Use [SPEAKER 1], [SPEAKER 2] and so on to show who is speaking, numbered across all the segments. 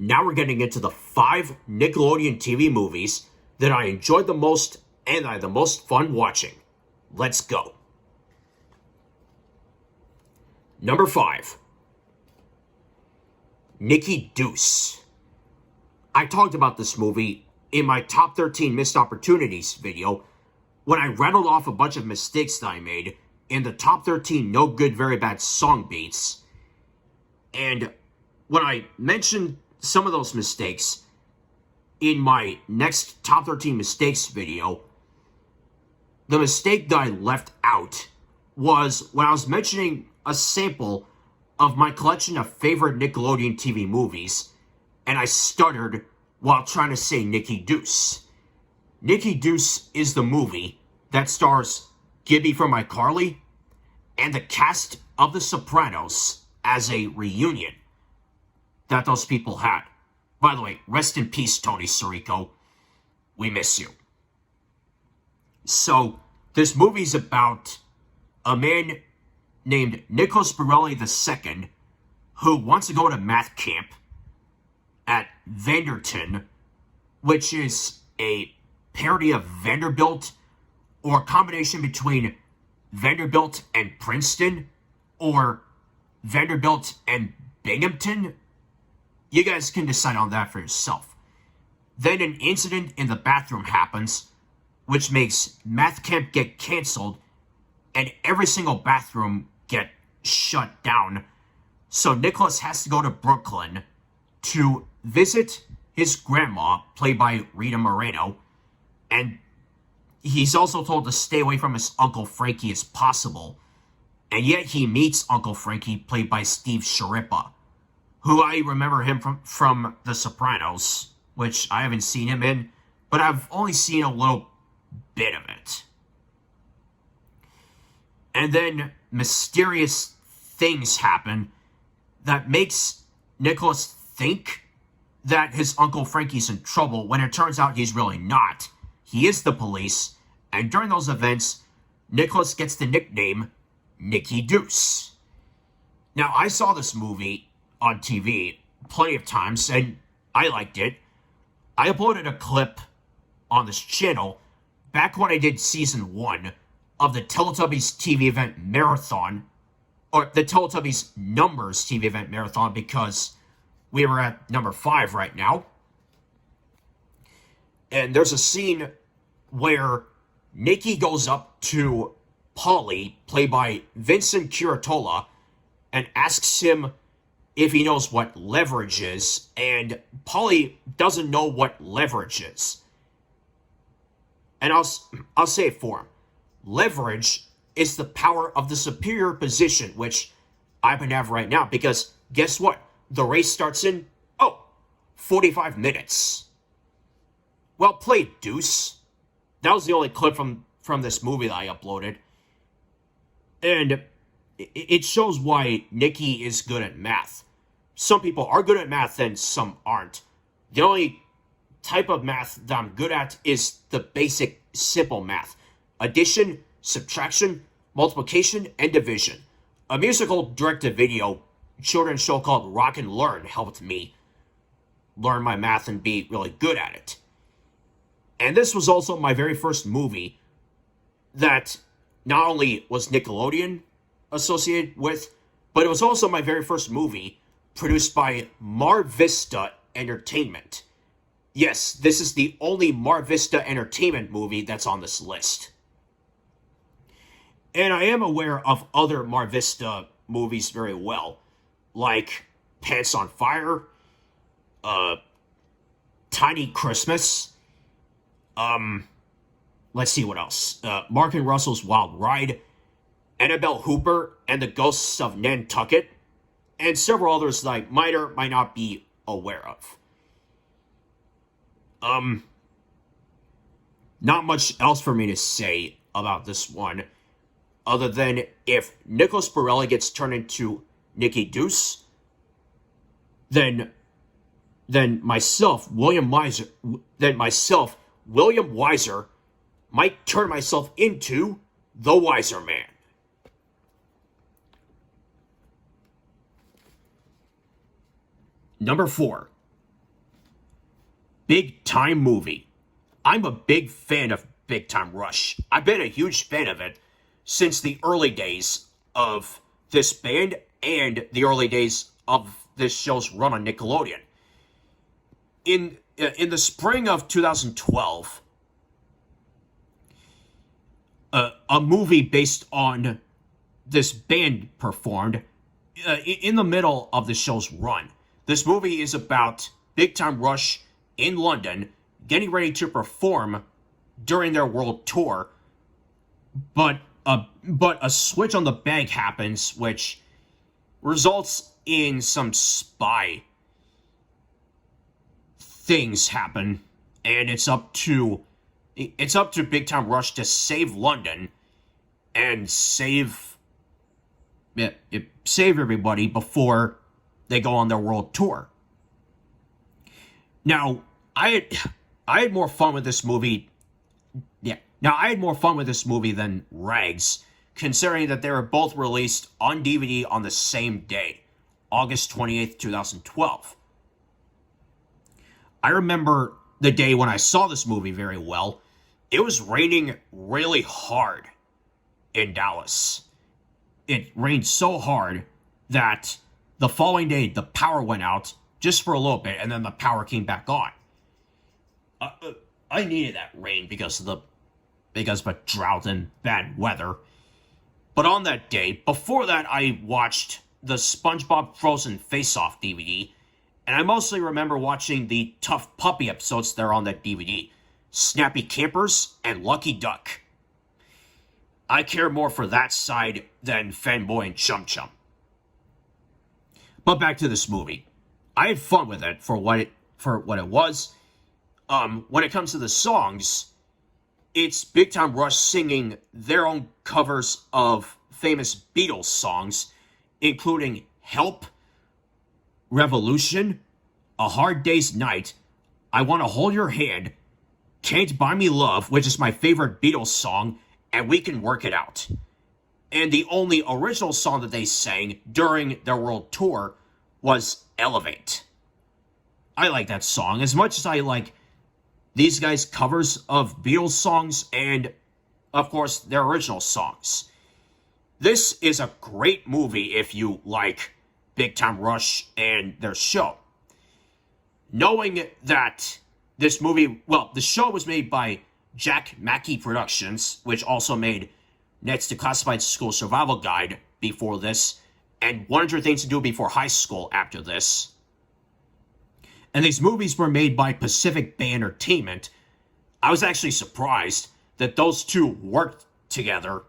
[SPEAKER 1] now we're getting into the 5 Nickelodeon TV movies that I enjoyed the most and I had the most fun watching. Let's go. Number 5. Nicky Deuce. I talked about this movie in my top 13 missed opportunities video when I rattled off a bunch of mistakes that I made in the top 13 no good, very bad song beats. And when I mentioned some of those mistakes in my next top 13 mistakes video, the mistake that I left out was when I was mentioning a sample of my collection of favorite Nickelodeon TV movies, and I stuttered while trying to say Nicky Deuce. Nicky Deuce is the movie that stars Gibby from iCarly and the cast of The Sopranos as a reunion that those people had. By the way, rest in peace, Tony Sirico. We miss you. So, this movie's about a man named Nicholas Borelli II who wants to go to math camp at Vanderton, which is a parody of Vanderbilt, or a combination between Vanderbilt and Princeton, or Vanderbilt and Binghamton. You guys can decide on that for yourself. Then an incident in the bathroom happens, which makes math camp get canceled, and every single bathroom get shut down. So Nicholas has to go to Brooklyn to visit his grandma, played by Rita Moreno, and he's also told to stay away from his Uncle Frankie as possible. And yet he meets Uncle Frankie, played by Steve Sharippa, who I remember him from The Sopranos, which I haven't seen him in, but I've only seen a little bit of it. And then mysterious things happen that makes Nicholas think that his Uncle Frankie's in trouble, when it turns out he's really not. He is the police, and during those events, Nicholas gets the nickname Nicky Deuce. Now, I saw this movie on TV plenty of times, and I liked it. I uploaded a clip on this channel back when I did season 1 of the Teletubbies TV event marathon, or the Teletubbies Numbers TV event marathon, because we were at number 5 right now. And there's a scene where Nicky goes up to Polly, played by Vincent Curatola, and asks him if he knows what leverage is, and Polly doesn't know what leverage is. And I'll say it for him. Leverage is the power of the superior position, which I can have right now, because guess what? The race starts in, 45 minutes. Well played, Deuce. That was the only clip from this movie that I uploaded. And it shows why Nicky is good at math. Some people are good at math and some aren't. The only type of math that I'm good at is the basic simple math. Addition, subtraction, multiplication, and division. A musical direct-to-video children's show called Rock and Learn helped me learn my math and be really good at it. And this was also my very first movie that not only was Nickelodeon associated with, but it was also my very first movie produced by Mar Vista Entertainment. Yes, this is the only Mar Vista Entertainment movie that's on this list. And I am aware of other Mar Vista movies very well, like Pants on Fire, Tiny Christmas, let's see what else. Mark and Russell's Wild Ride, Annabelle Hooper and the Ghosts of Nantucket, and several others that I might or might not be aware of. Not much else for me to say about this one, other than if Nicholas Borelli gets turned into Nicky Deuce, then myself, William Weyser, might turn myself into the Weyser Man. Number 4, Big Time movie. I'm a big fan of Big Time Rush. I've been a huge fan of it since the early days of this band and the early days of this show's run on Nickelodeon. In the spring of 2012, a movie based on this band performed in the middle of the show's run. This movie is about Big Time Rush in London getting ready to perform during their world tour, but a switch on the bag happens, which results in some spy things happen, and it's up to Big Time Rush to save London and save everybody before they go on their world tour. Now, I had more fun with this movie. Yeah. Now, I had more fun with this movie than Rags, considering that they were both released on DVD on the same day, August 28th, 2012. I remember the day when I saw this movie very well. It was raining really hard in Dallas. It rained so hard that the following day the power went out just for a little bit, and then the power came back on. I needed that rain because of a drought and bad weather. But on that day, before that, I watched the SpongeBob Frozen Face-Off DVD, and I mostly remember watching the Tough Puppy episodes that are on that DVD, Snappy Campers and Lucky Duck. I care more for that side than Fanboy and Chum Chum. But back to this movie. I had fun with it for what it was. When it comes to the songs, it's Big Time Rush singing their own covers of famous Beatles songs, including Help, Revolution, A Hard Day's Night, I Want to Hold Your Hand, Can't Buy Me Love, which is my favorite Beatles song, and We Can Work It Out. And the only original song that they sang during their world tour was Elevate. I like that song as much as I like these guys' covers of Beatles songs and, of course, their original songs. This is a great movie if you like Big Time Rush and their show. Knowing that this movie, the show was made by Jack Mackey Productions, which also made Next to Classified School Survival Guide before this, and 100 Things to Do Before High School after this. And these movies were made by Pacific Bay Entertainment. I was actually surprised that those two worked together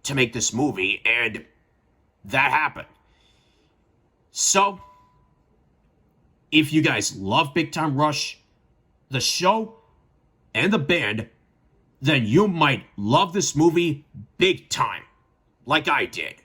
[SPEAKER 1] to make this movie, and that happened. So, if you guys love Big Time Rush, the show, and the band, then you might love this movie big time, like I did.